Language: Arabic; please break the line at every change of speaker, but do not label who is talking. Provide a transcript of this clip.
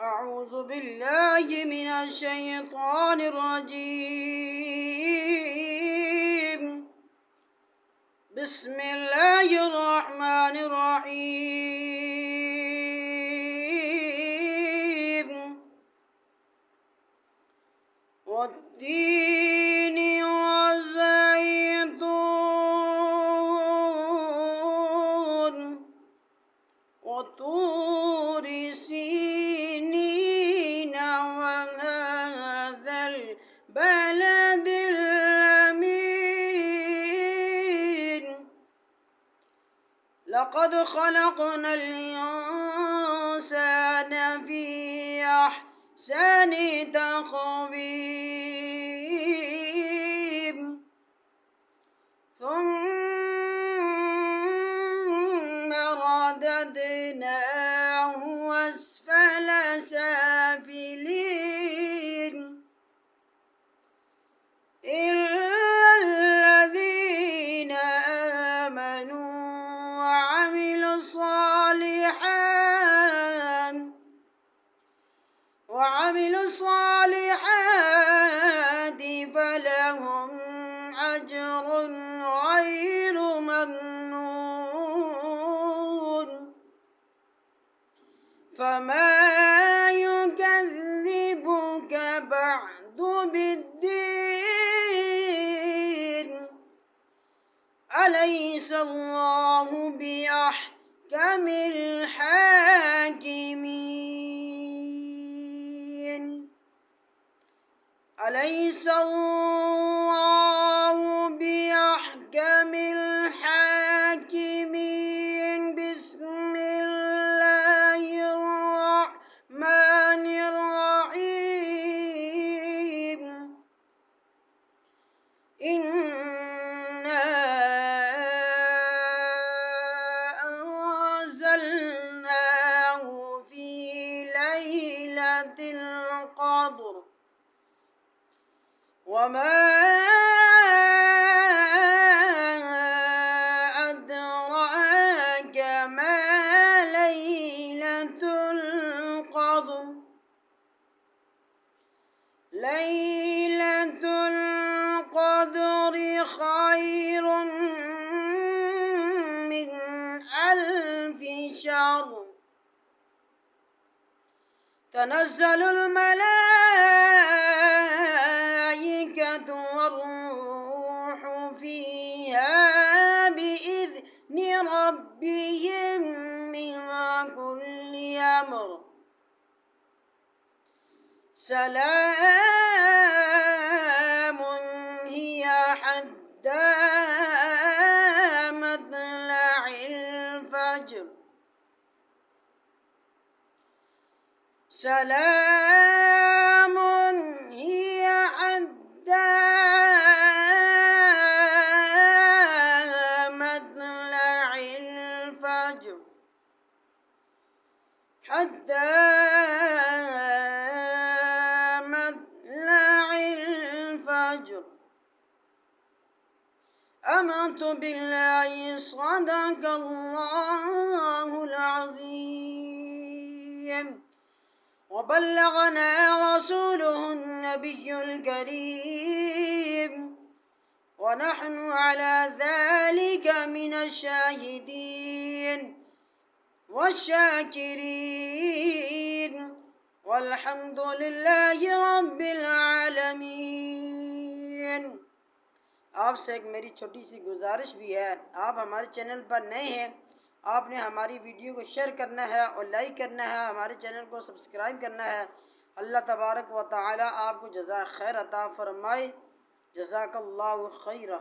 أعوذ بالله من الشيطان الرجيم. بسم الله الرحمن الرحيم. والتين والزيتون وطور سينين وهذا البلد الأمين. لقد خلقنا الإنسان في أحسن تقويم ثم رددناه أسفل سافلين إلا الذين آمنوا وعملوا الصالحات فلهم أجر غير ممنون. فما يكذبك بعد بالدين؟ أليس الله بأحكم الحاكمين؟ أليس الله بأحكم الحاكمين؟ بسم الله الرحمن الرحيم. إنا أنزلناه في ليلة القدر وما أدراك ما ليلة القدر. ليلة القدر خير من 1000 شهر. تنزل الملائكة والروح فيها بإذن ربهم من كل أمر. سلام هي حتى مطلع الفجر. سلام هي حتى مطلع الفجر. حتى مطلع الفجر. آمنت بالله صدق الله العظيم وبلغنا رسوله النبي الكريم ونحن على ذلك من الشاهدين والشاكرين والحمد لله رب العالمين। आपसे एक मेरी छोटी सी गुजारिश भी है, आप हमारे चैनल पर नए हैं, आपने हमारी वीडियो को शेयर करना है और लाइक करना है, हमारे चैनल को सब्सक्राइब करना है। अल्लाह तबारक व तआला आपको जज़ा खैर अता फरमाए। जज़ाकल्लाहु खैरा।